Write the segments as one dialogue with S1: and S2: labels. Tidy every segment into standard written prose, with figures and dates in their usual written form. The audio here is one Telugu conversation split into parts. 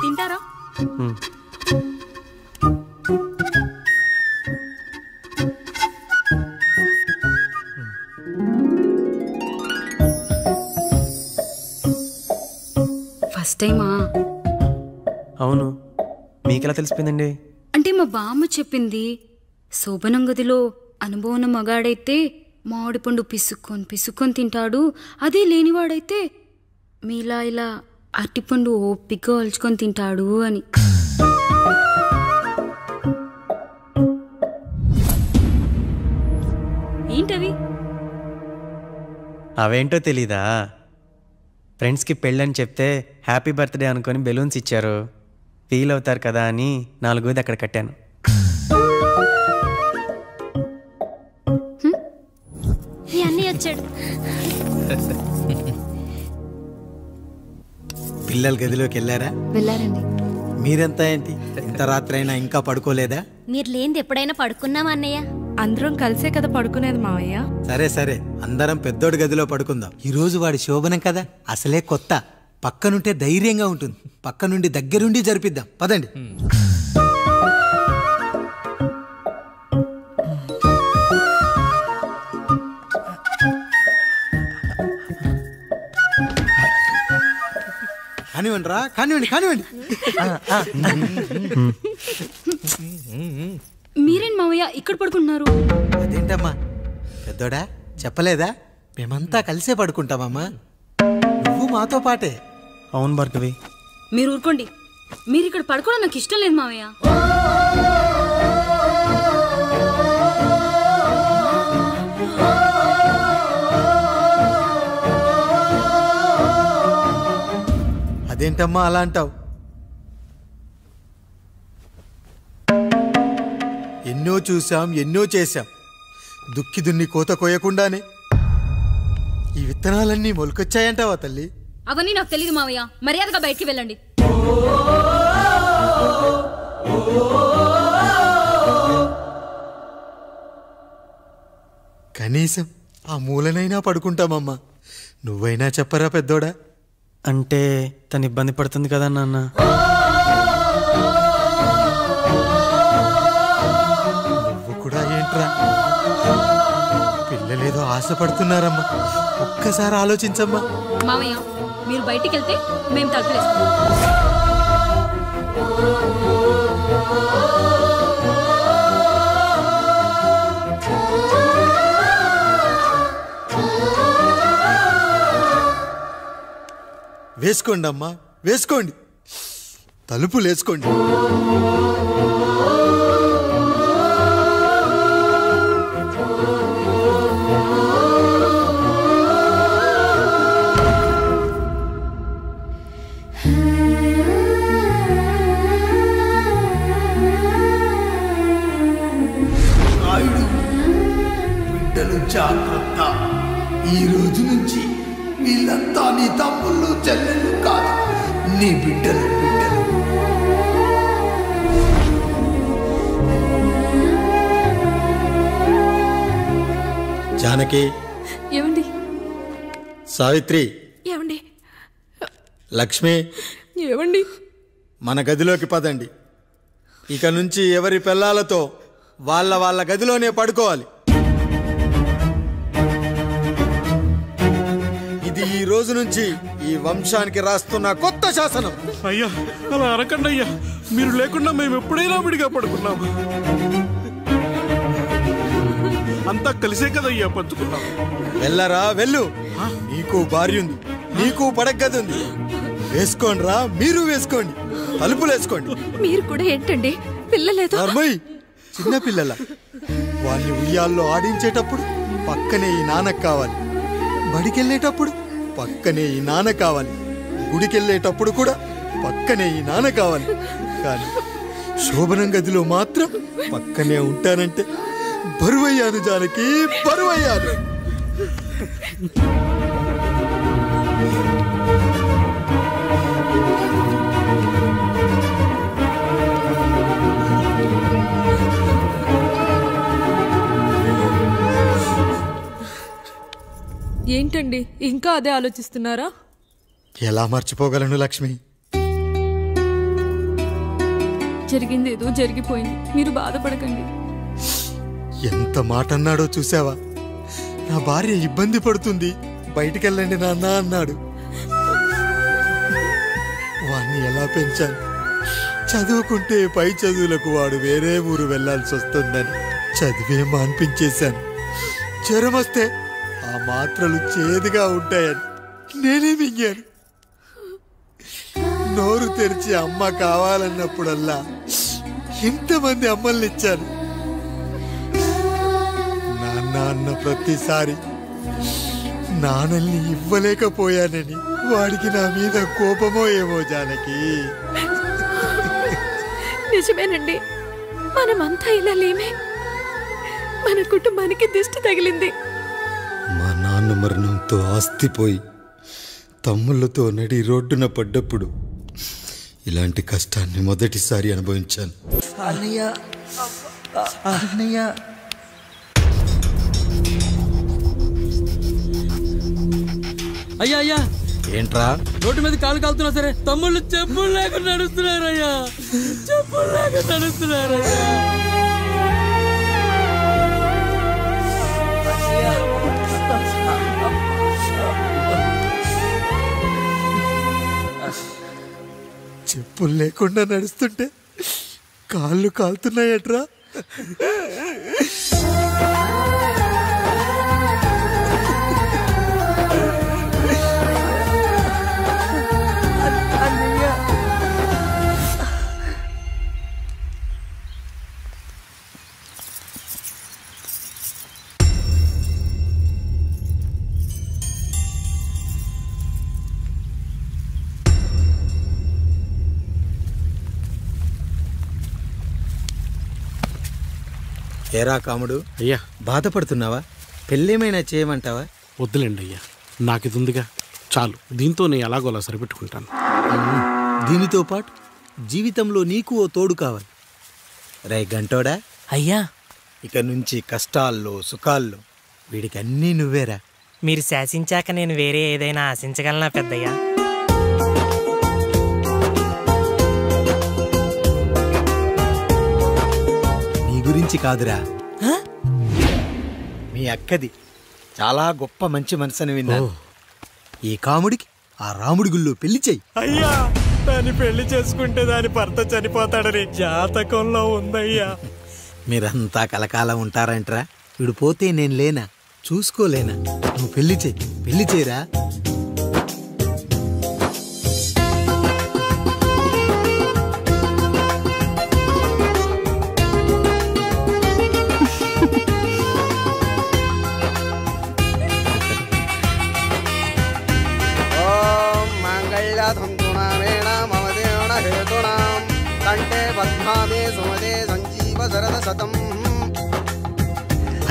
S1: తింటారా? ఫస్ట్ టైమా?
S2: అవును, మీకెలా తెలిసిపోయిందండి?
S1: అంటే మా బామ్మ చెప్పింది. శోభనం గదిలో అనుభవం మగాడైతే మామిడి పండు పిసుక్కొని తింటాడు, అదే లేనివాడైతే మీలా ఇలా అరటిపండు ఓపిగ్గా ఒలుచుకొని తింటాడు అని. ఏంటవి?
S2: అవేంటో తెలీదా? ఫ్రెండ్స్కి పెళ్ళని చెప్తే హ్యాపీ బర్త్డే అనుకొని బెలూన్స్ ఇచ్చారు, ఫీల్ అవుతారు కదా అని 4 అక్కడ కట్టాను.
S3: అన్నీ వచ్చాడు.
S4: పిల్లల గదిలోకి వెళ్ళారా?
S1: వెళ్ళారండి.
S4: మీరెంత ఏంటి ఇంత రాత్రి అయినా ఇంకా పడుకోలేదా?
S3: మీరు లేనిది ఎప్పుడైనా పడుకున్నామా అన్నయ్య?
S5: అందరం కలిసే కదా పడుకునేది మావయ్య.
S4: సరే అందరం పెద్దోడి గదిలో పడుకుందాం. ఈ రోజు వాడి శోభనం కదా, అసలే కొత్త. పక్కనుంటే ధైర్యంగా ఉంటుంది. పక్క నుండి దగ్గరుండి జరిపిద్దాం, పదండి. కానివ్వండి రా, కానివ్వండి.
S1: మీరేం మావయ్య ఇక్కడ పడుకుంటున్నారు?
S4: అదేంటమ్మా పెద్దోడా, చెప్పలేదా? మేమంతా కలిసే పడుకుంటామమ్మా, నువ్వు మాతో పాటే.
S2: అవును భార్గవి.
S1: మీరు ఊరుకోండి. మీరు ఇక్కడ పడుకోవడం నాకు ఇష్టం లేదు మావయ్య.
S4: అదేంటమ్మా అలా అంటావు? ఎన్నో చూసాం, ఎన్నో చేశాం. దుక్కి దున్ని కోత కోయకుండానే ఈ విత్తనాలన్నీ మొలకొచ్చాయంటావా తల్లి?
S1: అవన్నీ నాకు తెలియదు మావయ్య, మర్యాదగా బయటికి వెళ్ళండి.
S4: కనీసం ఆ మూలనైనా పడుకుంటామమ్మా. నువ్వైనా చెప్పరా పెద్దోడా?
S2: అంటే తను ఇబ్బంది పడుతుంది కదా నాన్న.
S4: నువ్వు కూడా ఏంట్రా, పిల్లలేదో ఆశపడుతున్నారమ్మా. ఒక్కసారి ఆలోచించమ్మా.
S1: మావయ్య మీరు బయటికి వెళ్తే మేము తలుపులేసుకుంటాం.
S4: వేసుకోండి అమ్మా, వేసుకోండి. తలుపులు వేసుకోండి.
S6: బిడ్డలు జాగ్రత్త. ఈ రోజు నుంచి వీళ్ళంతా నీ తమ్ముళ్ళు చెల్లెళ్ళు కాదు, నీ బిడ్డలు.
S4: జానకి,
S5: ఏమండి?
S4: సావిత్రి,
S5: ఏమండి?
S4: లక్ష్మి,
S5: ఏమండి?
S4: మన గదిలోకి పదండి. ఇక నుంచి ఎవరి పిల్లలతో వాళ్ళ గదిలోనే పడుకోవాలి. ఇది ఈ రోజు నుంచి ఈ వంశానికి రాస్తున్న కొత్త శాసనం.
S7: అయ్యా అలా అరకండి అయ్యా, మీరు లేకుండా మేము ఎప్పుడైనా విడిగా పడుకున్నాము. అంతా కలిసే కదయ్యా పంచుకున్నాం.
S4: వెళ్ళరా వెళ్ళు, నీకు భార్య ఉంది, నీకు పడగది ఉంది. వేసుకోండి రా, మీరు వేసుకోండి, తలుపులు వేసుకోండి.
S5: మీరు కూడా ఏంటండి, పిల్లలేదు?
S4: చిన్న పిల్లల వాళ్ళని ఉయ్యాల్లో ఆడించేటప్పుడు పక్కనే ఈ నాన్న కావాలి, బడికెళ్ళేటప్పుడు పక్కనే ఈ నాన్న కావాలి, గుడికెళ్ళేటప్పుడు కూడా పక్కనే ఈ నాన్న కావాలి. కానీ శోభనం గదిలో మాత్రం పక్కనే ఉంటానంటే బరువయ్యాను జానకి, బరువయ్యాను.
S5: ఏంటండి ఇంకా అదే ఆలోచిస్తున్నారా?
S8: ఎలా మర్చిపోగలను లక్ష్మి?
S5: జరిగింది ఏదో జరిగిపోయింది, మీరు బాధపడకండి.
S8: ఎంత మాట అన్నాడో చూసావా? నా భార్య ఇబ్బంది పడుతుంది, బయటికెళ్ళండి నాన్న అన్నాడు. వాణ్ణి ఎలా పెంచాను? చదువుకుంటే పై చదువులకు వాడు వేరే ఊరు వెళ్లాల్సి వస్తుందని చదివే మాన్పించేశాను. జ్వరం వస్తే ఆ మాత్రలు చేదుగా ఉంటాయని నేనే మింగాను. నోరు తెరిచి అమ్మ కావాలన్నప్పుడల్లా ఎంతమంది అమ్మల్ని ఇచ్చాను. నాన్న అన్న ప్రతిసారి నాన్నల్ని ఇవ్వలేకపోయానని వాడికి నా మీద కోపమో ఏమో జానకి.
S5: నిజమేనండి, మనమంతా ఇలా లేమే. మన కుటుంబానికి దిష్టి తగిలింది.
S8: మా నాన్న మరణంతో ఆస్తిపోయి తమ్ముళ్ళతో నడి రోడ్డున పడ్డప్పుడు ఇలాంటి కష్టాన్ని మొదటిసారి అనుభవించాను.
S6: అన్నయ్య అన్నయ్య
S9: అయ్యా అయ్యా,
S8: ఏంట్రా?
S9: రోడ్డు మీద కాలు కాలుతున్నా సరే తమ్ముళ్ళు చెప్పులు లేకుండా నడుస్తున్నారయ్యా, చెప్పులు లేకుండా నడుస్తున్నారయ్యా.
S8: చెప్పులు లేకుండా నడుస్తుంటే కాళ్ళు కాలుతున్నాయట్రా.
S4: ఏరా కాముడు,
S7: అయ్యా
S4: బాధపడుతున్నావా? పెళ్ళేమైనా చేయమంటావా?
S7: వద్దులేండి అయ్యా, నాకు ఇది ఉందిగా చాలు, దీంతో నేను ఎలాగోలా సరిపెట్టుకుంటాను.
S4: దీనితో పాటు జీవితంలో నీకు ఓ తోడు కావాలి. రై గంటోడా
S10: అయ్యా,
S4: ఇక నుంచి కష్టాల్లో సుఖాల్లో వీడికి అన్నీ నువ్వేరా.
S10: మీరు శాసించాక నేను వేరే ఏదైనా ఆశించగలనా పెద్దయ్యా?
S4: నీ గురించి కాదురా, మీ అక్కది చాలా గొప్ప మంచి మనసని విన్నాను. ఈ కాముడికి ఆ రాముడి గుళ్ళో పెళ్లి చెయ్యి.
S2: అయ్యా, దాన్ని పెళ్లి చేసుకుంటే దాని భర్త చనిపోతాడని జాతకంలో ఉందయ్యా.
S4: మీరంతా కలకాలం ఉంటారంటరా. వీడు పోతే నేను లేనా, చూసుకోలేనా? నువ్వు పెళ్లి చెయ్యి, పెళ్లి చేయరా.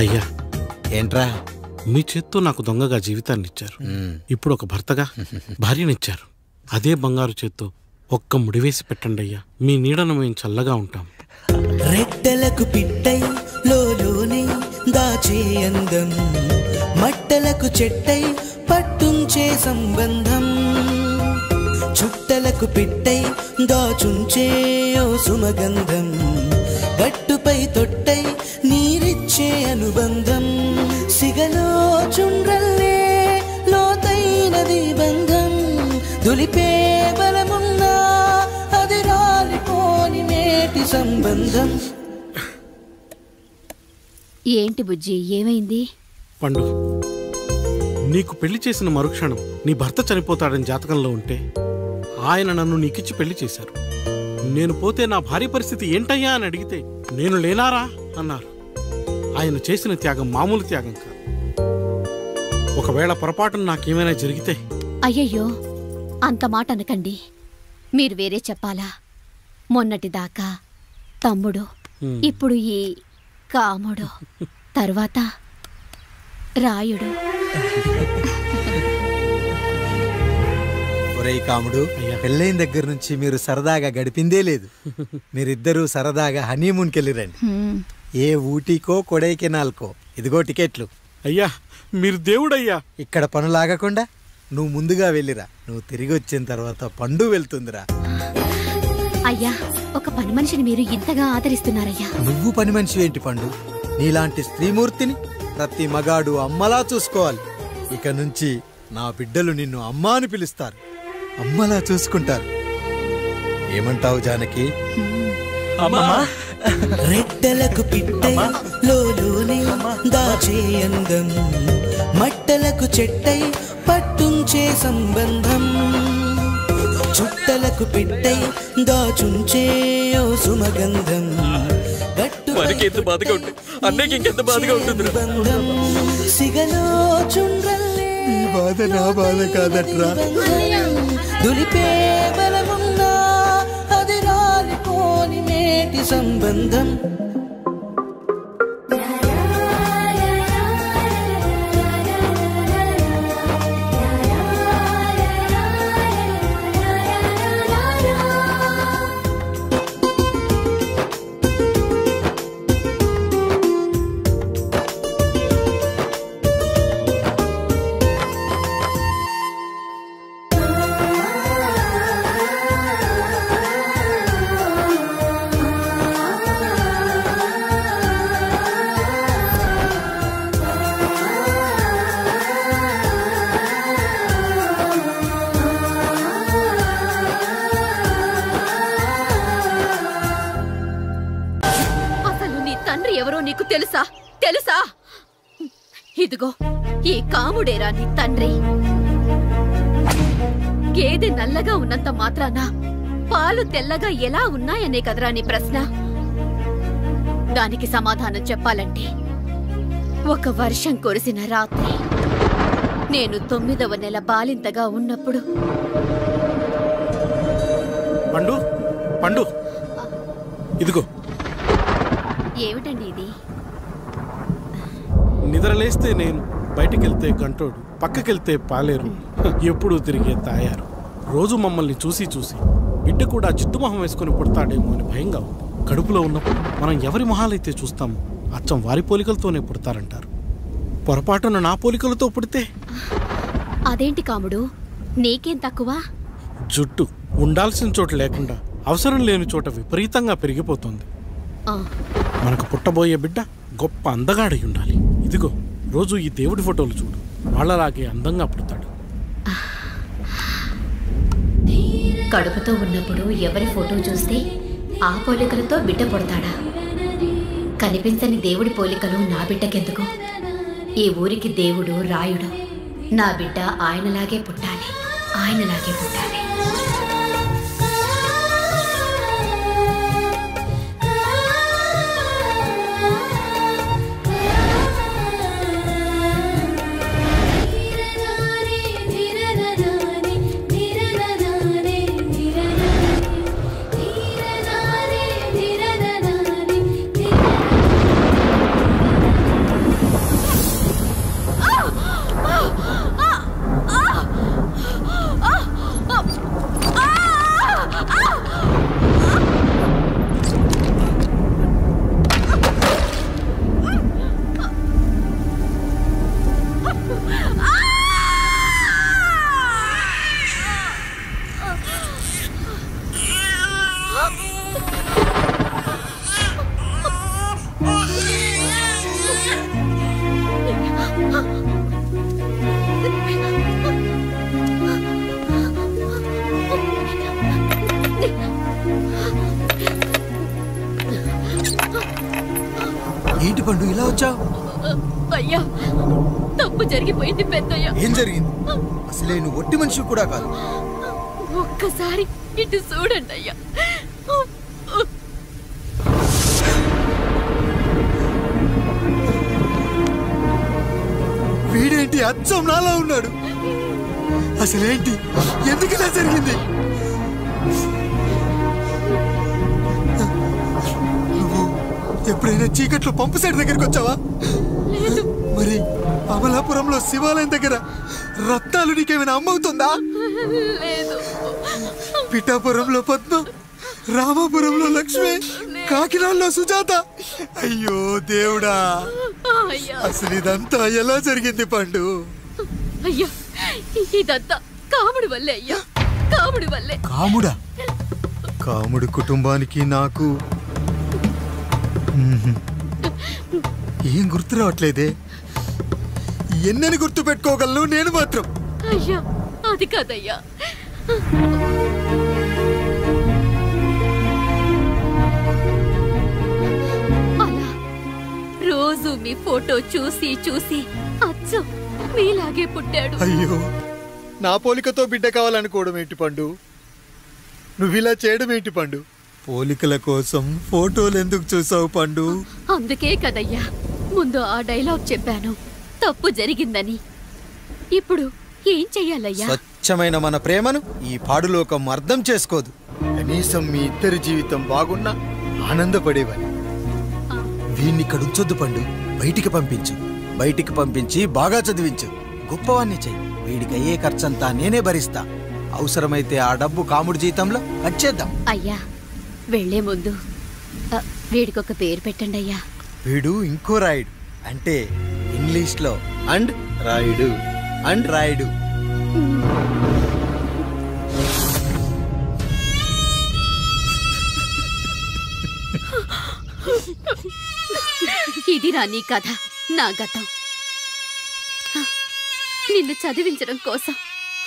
S7: అయ్యా,
S4: ఏంట్రా?
S7: మీ చేత్తో నాకు దొంగగా జీవితాన్ని ఇచ్చారు, ఇప్పుడు ఒక భర్తగా భార్యనిచ్చారు. అదే బంగారు చేత్తో ఒక్క ముడివేసి పెట్టండి అయ్యా, మీ నీడను మేము చల్లగా ఉంటాం.
S11: రెట్టలకు పిట్టై లోలోనే దాచే అందం, మట్టలకు చెట్టై పట్టుంచే సంబంధం, చుట్టలకు పిట్టై దాచుంచే ఓ సుమగంధం, గట్టుపై తొట్టై నీరిచ్చే అనుబంధం, సిగలో చుండ్రల్లే లోతైనది బంధం, దులిపే బలమున్నా అది రాలిపోని నేటి సంబంధం.
S3: ఏంటి బుజ్జి, ఏమైంది?
S7: పండు, నీకు పెళ్లి చేసిన మరుక్షణం నీ భర్త చనిపోతాడని జాతకంలో ఉంటే ఆయన నన్ను నీకిచ్చి పెళ్లి చేశారు. నేను పోతే నా భార్య పరిస్థితి ఏంటయ్యా అని అడిగితే నేను లేనారా అన్నారు. ఆయన చేసిన త్యాగం మామూలు త్యాగం కాదు. ఒకవేళ పొరపాటున నాకేమైనా జరిగితే?
S3: అయ్యయ్యో, అంత మాట అనకండి. మీరు వేరే చెప్పాలా? మొన్నటిదాకా తమ్ముడు, ఇప్పుడు ఈ కాముడు, తర్వాత రాయుడు.
S4: ఒరేయ్ కాముడు, పెళ్ళైన దగ్గర నుంచి మీరు సరదాగా గడిపిందే లేదు. మీరిద్దరూ సరదాగా హనీమూన్కి వెళ్ళిరండి. ఏ ఊటీకో కొడైకెనాల్కో. ఇదిగో టికెట్లు.
S7: అయ్యా మీరు దేవుడయ్యా.
S4: ఇక్కడ పనులాగకుండా నువ్వు ముందుగా వెళ్ళిరా. నువ్వు తిరిగి వచ్చిన తర్వాత పండు వెళ్తుందిరా.
S3: అయ్యా, ఒక పని మనిషిని మీరు ఇంతగా ఆదరిస్తున్నారయ్యా.
S4: నువ్వు పని మనిషి ఏంటి పండు? నీలాంటి స్త్రీమూర్తిని ప్రతి మగాడు అమ్మలా చూసుకోవాలి. ఇక నుంచి నా బిడ్డలు నిన్ను అమ్మా అని పిలుస్తారు, అమ్మలా చూసుకుంటారు. ఏమంటావు జానకి?
S11: రెట్టలకు పిట్టై లోలోనే దాచే అందం, మట్టలకు చెట్టై పట్టుంచే సంబంధం, చుట్టలకు పెట్టై దాచుంచే ఓ సుమగంధం,
S9: ఎంత బాధగా ఉంటుంది అన్నకి ఇంకెంత బాధగా ఉంటుంది.
S11: సిగలో చుండ్రల్లే
S8: ఈ బాధ నా బాధ కాదట్రా.
S11: దులిపే బలమున్నా అది రాలిపోని మేటి సంబంధం.
S3: ఎవరో నీకు తెలుసా? తెలుసా? ఇదిగో ఈ కాముడేరా నీ తండ్రి. గేదె నల్లగా ఉన్నంత మాత్రాన పాలు తెల్లగా ఎలా ఉన్నాయనే కదరా నీ ప్రశ్న. దానికి సమాధానం చెప్పాలంటే ఒక వర్షం కురిసిన రాత్రి నేను 9వ నెల బాలింతగా ఉన్నప్పుడు.
S7: పండు పండు ఇదిగో.
S3: ఏమిటండి ఇది?
S7: నిద్రలేస్తే నేను, బయటికెళ్తే కంటోడు, పక్కకెళ్తే పాలేరు, ఎప్పుడూ తిరిగే తాయారు. రోజు మమ్మల్ని చూసి చూసి బిడ్డ కూడా చిట్టుమొహం వేసుకుని పుడతాడేమో అని భయంగా ఉంది. కడుపులో ఉన్నప్పుడు మనం ఎవరి మొహాలైతే చూస్తామో అచ్చం వారి పోలికలతోనే పుడతారంటారు. పొరపాటున నా పోలికలతో పుడితే?
S3: అదేంటి కాముడు, నీకేం తక్కువ?
S7: జుట్టు ఉండాల్సిన చోట లేకుండా అవసరం లేని చోట విపరీతంగా పెరిగిపోతుంది. మనకు పుట్టబోయే బిడ్డ గొప్ప అందగాడై ఉండాలి. ఇదిగో రోజు ఈ దేవుడి ఫోటోలు చూడు, వాళ్ళలాగే అందంగా పుడతాడు.
S3: కడుపుతో ఉన్నప్పుడు ఎవరి ఫోటో చూస్తే ఆ పోలికలతో బిడ్డ పుడతాడా? కనిపించని దేవుడి పోలికలు నా బిడ్డకెందుకు? ఈ ఊరికి దేవుడు రాయుడు. నా బిడ్డ ఆయనలాగే పుట్టాలి, ఆయనలాగే పుట్టాలి.
S4: ఏంటి పండు ఇలా వచ్చావు?
S3: అయ్యా, తప్పు జరిగిపోయింది పెద్దయ్యా.
S4: ఏం జరిగింది? అసలే నువ్వు ఒట్టి మనిషి కూడా కాదు.
S3: ఒక్కసారి ఇటు చూడండి అయ్యా.
S8: వీడేంటి అచ్చం నాలా ఉన్నాడు? అసలేంటి, ఎందుకు ఇలా జరిగింది? నువ్వు ఎప్పుడైనా చీకట్లో పంపు సైడ్ దగ్గరికి వచ్చావా? మరి అమలాపురంలో శివాలయం దగ్గర రత్నాలు నీకేమైనా అమ్మవుతుందా? పిఠాపురంలో పద్మ, రామాపురంలో లక్ష్మి, కాకినాడలో సుజాత. అయ్యో దేవుడా, అసలు ఇదంతా ఎలా జరిగింది పండు?
S5: అయ్యా, ఇదంతా కాముడి వల్లే అయ్యా, కాముడి వల్లే.
S8: కాముడా? కాముడు కుటుంబానికి నాకు ఏం గుర్తు రావట్లేదే. ఎన్నని గుర్తు పెట్టుకోగలను నేను మాత్రం.
S5: అయ్యా, అది కాదయ్యా. అలా రోజు మీ ఫోటో చూసి చూసి అచ్చం మీలాగే పుట్టాడు.
S8: అయ్యో, నా పోలికతో బిడ్డ కావాలనుకోవడం ఏంటి పండు? నువ్విలా చేయడం ఏంటి పండు? పోలికల కోసం ఫోటోలు ఎందుకు చూసావు పండు?
S5: అందుకే కదయ్యా ముందు ఆ డైలాగ్ చెప్పాను, తప్పు జరిగిందని. ఇప్పుడు ఏం చెయ్యాలయ్యా?
S4: స్వచ్ఛమైన మన ప్రేమను ఈ పాడులోకం అర్థం చేసుకోదు. కనీసం మీ ఇద్దరి జీవితం బాగున్నా ఆనందపడేవాని. వీణ్ణి ఇక్కడ ఉంచొద్దు పండు, బయటికి పంపించు. బయటికి పంపించి బాగా చదివించు, గొప్పవాణ్ణి చెయ్యి. వీడికి అయ్యే ఖర్చంతా నేనే భరిస్తా. అవసరమైతే ఆ డబ్బు కాముడి జీతంలో కట్ చేద్దాం.
S5: అయ్యా, వెళ్లే ముందు వీడికొక పేరు పెట్టండి అయ్యా.
S4: వీడు ఇంకో రాయుడు, అంటే ఇంగ్లీష్లో అండ్ రాయుడు, అండ్ రాయుడు.
S5: ఇది రా నీ కథ, నా గతం. నిన్ను చదివించడం కోసం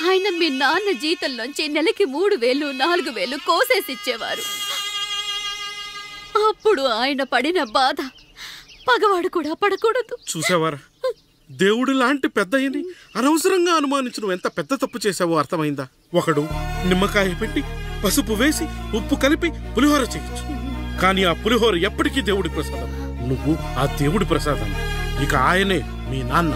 S5: ఆయన మీ నాన్న జీతంలోంచి నెలకి 3,000 4,000 కోసేసిచ్చేవారు. అప్పుడు ఆయన పడిన బాధ పగవాడు కూడా పడకూడదు.
S7: చూసావారా, దేవుడు లాంటి పెద్దయ్యని అనవసరంగా అనుమానించడం ఎంత పెద్ద తప్పు చేసావో అర్థమైందా? ఒకడు నిమ్మకాయ పెట్టి పసుపు వేసి ఉప్పు కలిపి పులిహోర చేయొచ్చు, కానీ ఆ పులిహోర ఎప్పటికీ దేవుడి ప్రసాదం. నువ్వు ఆ దేవుడి ప్రసాదం. ఇక ఆయనే మీ నాన్న.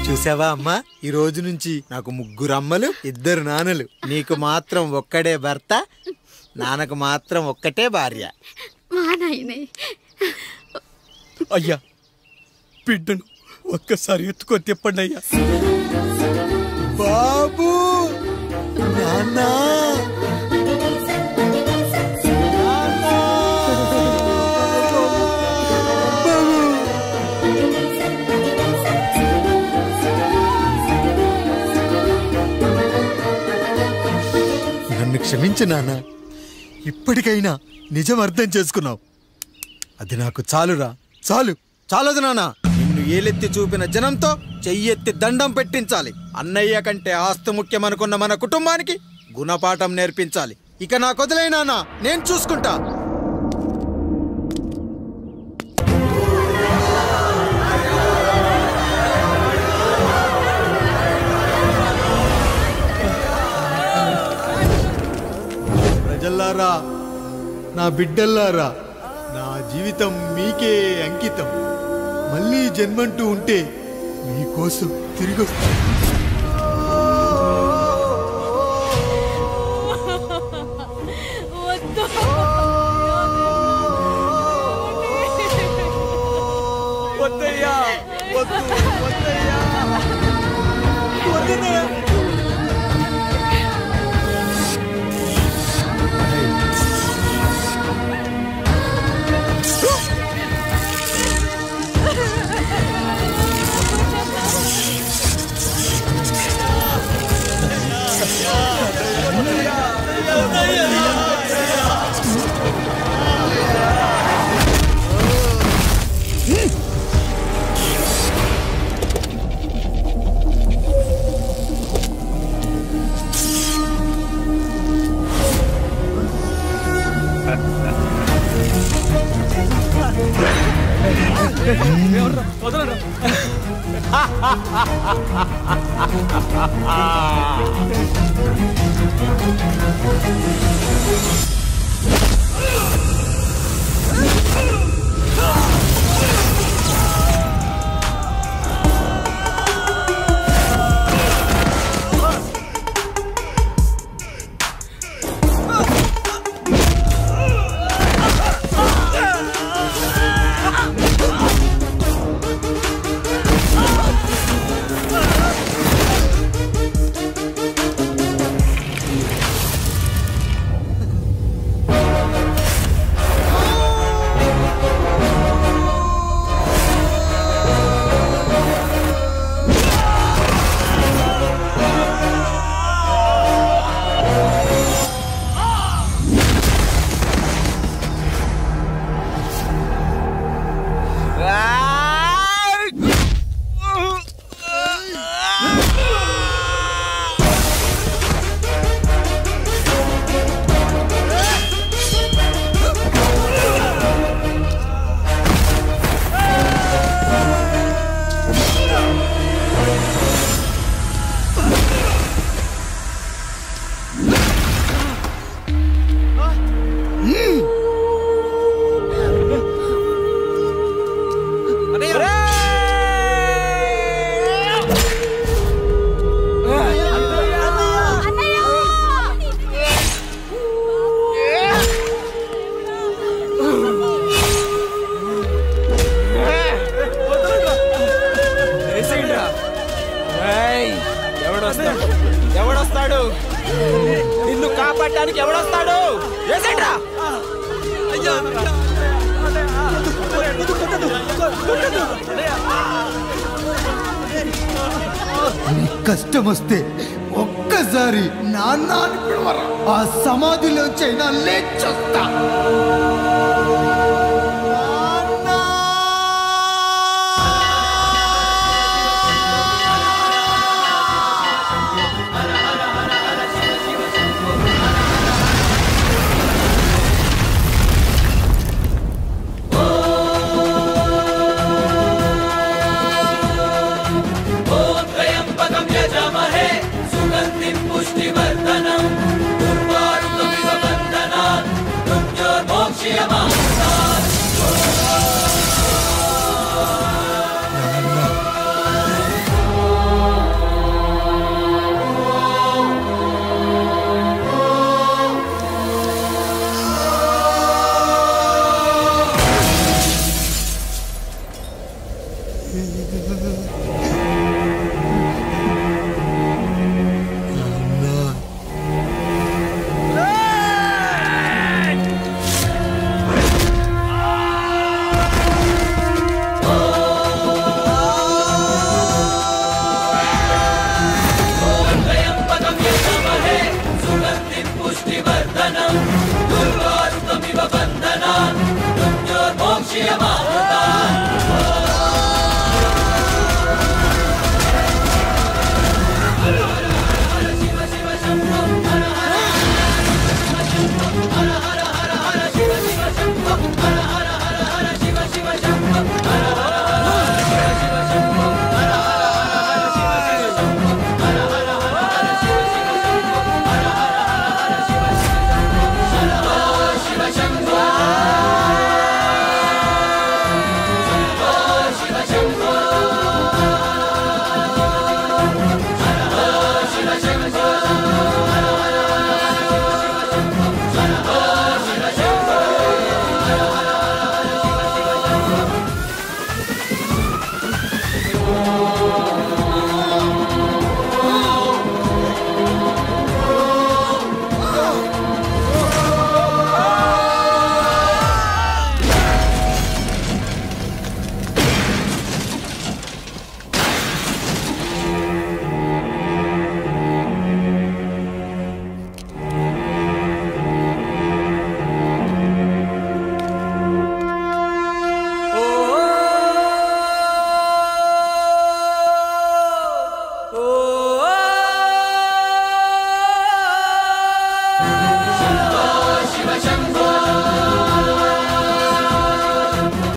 S4: చూసావా అమ్మా, ఈ రోజు నుంచి నాకు 3 అమ్మలు 2 నాన్నలు. నీకు మాత్రం ఒక్కడే భర్త, నాన్నకు మాత్రం ఒక్కటే భార్య.
S5: మా నాయనే.
S8: అయ్యా, బిడ్డను ఒక్కసారి ఎత్తుకొని తిప్పండి అయ్యా. బాబు, నాన్న, నన్ను క్షమించు నాన్న. ఇప్పటికైనా నిజం అర్థం చేసుకున్నావు. అది నాకు చాలురా, చాలు.
S4: చాలదు నాన్న, నిన్ను ఏలెత్తి చూపిన జనంతో చెయ్యెత్తి దండం పెట్టించాలి. అన్నయ్య కంటే ఆస్తు ముఖ్యమనుకున్న మన కుటుంబానికి గుణపాఠం నేర్పించాలి. ఇక నాకు వదిలే నాన్న, నేను చూసుకుంటా.
S8: ప్రజల్లారా, నా బిడ్డల్లారా, నా జీవితం మీకే అంకితం. మళ్ళీ జన్మంటూ ఉంటే మీకోసం తిరిగి వస్తాను.
S9: వద్దయ్యా, వద్దు, వద్దయ్యా, వద్దయ్యా.
S12: పట్టడానికి ఎవడొస్తాడు? వేసేట్రా.
S8: కష్టం వస్తే ఒక్కసారి నాన్న అని పిలవరా, ఆ సమాధిలోంచైనా లేచొస్తా.
S13: దుర్వారుకమివ బంధనా మృత్యోర్మోక్ష్యమామృతాత్